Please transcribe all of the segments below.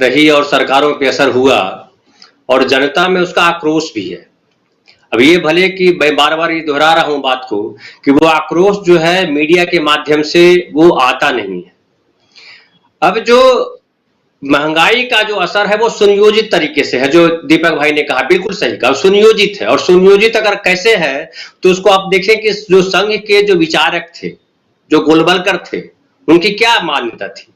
रही और सरकारों पे असर हुआ और जनता में उसका आक्रोश भी है। अब ये भले कि मैं बार-बार ये दोहरा रहा हूँ बात को कि वो आक्रोश जो है मीडिया के माध्यम से वो आता नहीं है। अब जो महंगाई का जो असर है वो सुनियोजित तरीके से है, जो दीपक भाई ने कहा बिल्कुल सही कहा, सुनियोजित है। और सुनियोजित अगर कैसे है तो उसको आप देखें कि जो संघ के जो विचारक थे, जो गोलवलकर थे, उनकी क्या मान्यता थी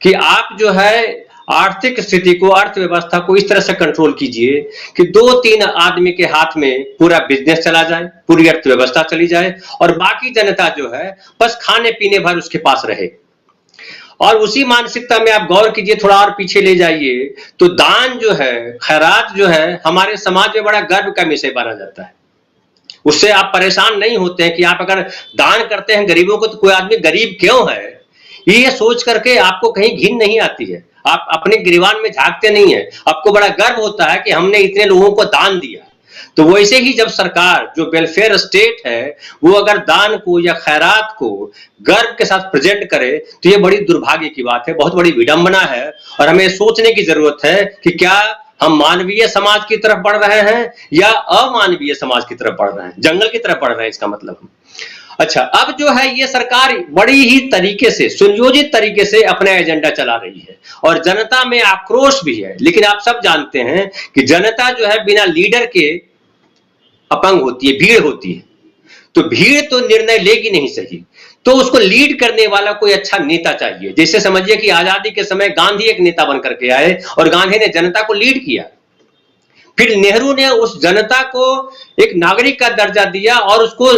कि आप जो है आर्थिक स्थिति को, अर्थव्यवस्था को इस तरह से कंट्रोल कीजिए कि 2-3 आदमी के हाथ में पूरा बिजनेस चला जाए, पूरी अर्थव्यवस्था चली जाए और बाकी जनता जो है बस खाने पीने भर उसके पास रहे। और उसी मानसिकता में आप गौर कीजिए, थोड़ा और पीछे ले जाइए तो दान जो है, खैरात जो है, हमारे समाज में बड़ा गर्व का विषय माना जाता है। उससे आप परेशान नहीं होते हैं कि आप अगर दान करते हैं गरीबों को तो कोई आदमी गरीब क्यों है, ये सोच करके आपको कहीं घिन नहीं आती है। आप अपने गिरबान में झांकते नहीं है, आपको बड़ा गर्व होता है कि हमने इतने लोगों को दान दिया। तो वैसे ही जब सरकार जो वेलफेयर स्टेट है वो अगर दान को या खैरात को गर्व के साथ प्रेजेंट करे तो ये बड़ी दुर्भाग्य की बात है, बहुत बड़ी विडंबना है। और हमें सोचने की जरूरत है कि क्या हम मानवीय समाज की तरफ बढ़ रहे हैं या अमानवीय समाज की तरफ बढ़ रहे हैं, जंगल की तरफ बढ़ रहे हैं, इसका मतलब। अच्छा, अब जो है ये सरकार बड़ी ही तरीके से, सुनियोजित तरीके से अपना एजेंडा चला रही है और जनता में आक्रोश भी है। लेकिन आप सब जानते हैं कि जनता जो है बिना लीडर के अपंग होती है, भीड़ होती है। तो भीड़ तो निर्णय लेगी नहीं सही, तो उसको लीड करने वाला कोई अच्छा नेता चाहिए। जैसे समझिए कि आजादी के समय गांधी एक नेता बन करके आए और गांधी ने जनता को लीड किया। फिर नेहरू ने उस जनता को एक नागरिक का दर्जा दिया और उसको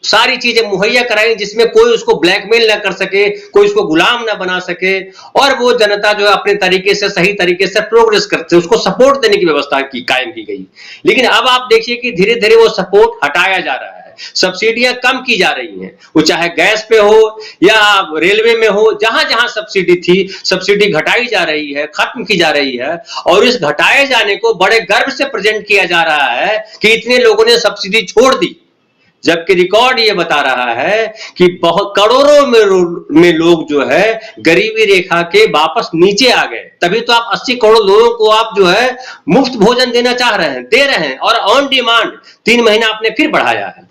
सारी चीजें मुहैया कराई जिसमें कोई उसको ब्लैकमेल ना कर सके, कोई उसको गुलाम ना बना सके और वो जनता जो है अपने तरीके से, सही तरीके से प्रोग्रेस करते, उसको सपोर्ट देने की व्यवस्था की कायम की गई। लेकिन अब आप देखिए कि धीरे धीरे वो सपोर्ट हटाया जा रहा है, सब्सिडियां कम की जा रही हैं, वो चाहे गैस पे हो या रेलवे में हो, जहां जहां सब्सिडी थी सब्सिडी घटाई जा रही है, खत्म की जा रही है। और इस घटाए जाने को बड़े गर्व से प्रेजेंट किया जा रहा है कि इतने लोगों ने सब्सिडी छोड़ दी, जबकि रिकॉर्ड ये बता रहा है कि बहुत करोड़ों में लोग जो है गरीबी रेखा के वापस नीचे आ गए। तभी तो आप 80 करोड़ लोगों को आप जो है मुफ्त भोजन देना चाह रहे हैं, दे रहे हैं और ऑन डिमांड 3 महीना आपने फिर बढ़ाया है।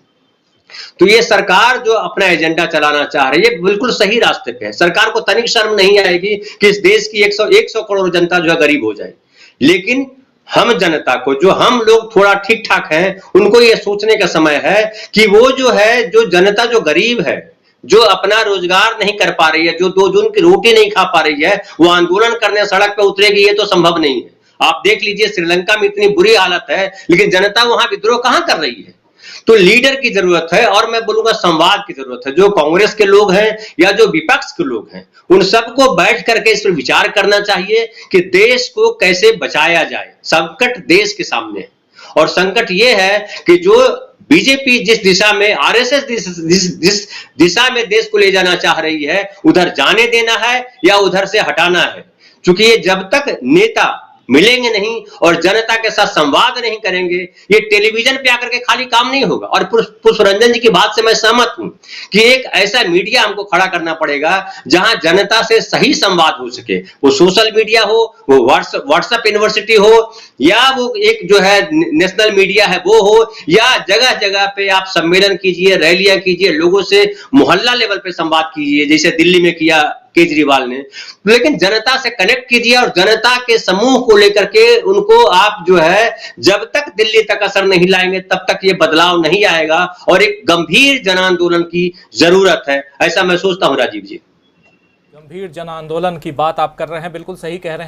तो ये सरकार जो अपना एजेंडा चलाना चाह रही है बिल्कुल सही रास्ते पे है। सरकार को तनिक शर्म नहीं आएगी कि इस देश की 100 करोड़ जनता जो है गरीब हो जाए। लेकिन हम जनता को, जो हम लोग थोड़ा ठीक ठाक हैं, उनको ये सोचने का समय है कि वो जो है, जो जनता जो गरीब है, जो अपना रोजगार नहीं कर पा रही है, जो 2 जून की रोटी नहीं खा पा रही है, वो आंदोलन करने सड़क पे उतरेगी, ये तो संभव नहीं है। आप देख लीजिए श्रीलंका में इतनी बुरी हालत है लेकिन जनता वहां विद्रोह कहां कर रही है। तो लीडर की जरूरत है और मैं बोलूंगा संवाद की जरूरत है। जो कांग्रेस के लोग हैं या जो विपक्ष के लोग हैं, उन सबको बैठ करके इस पर विचार करना चाहिए कि देश को कैसे बचाया जाए। संकट देश के सामने है और संकट ये है कि जो बीजेपी जिस दिशा में, आरएसएस जिस दिशा में देश को ले जाना चाह रही है, उधर जाने देना है या उधर से हटाना है। क्योंकि ये जब तक नेता मिलेंगे नहीं और जनता के साथ संवाद नहीं करेंगे, ये टेलीविजन पे आकर के खाली काम नहीं होगा। और पुष्परंजन जी की बात से मैं सहमत हूं कि एक ऐसा मीडिया हमको खड़ा करना पड़ेगा जहां जनता से सही संवाद हो सके। वो सोशल मीडिया हो, वो व्हाट्सएप यूनिवर्सिटी हो, या वो एक जो है नेशनल मीडिया है वो हो, या जगह जगह पे आप सम्मेलन कीजिए, रैलियां कीजिए, लोगों से मोहल्ला लेवल पे संवाद कीजिए जैसे दिल्ली में किया केजरीवाल ने। लेकिन जनता से कनेक्ट कीजिए और जनता के समूह को लेकर के उनको आप जो है, जब तक दिल्ली तक असर नहीं लाएंगे तब तक ये बदलाव नहीं आएगा और एक गंभीर जन आंदोलन की जरूरत है, ऐसा मैं सोचता हूं। राजीव जी, गंभीर जन आंदोलन की बात आप कर रहे हैं, बिल्कुल सही कह रहे हैं।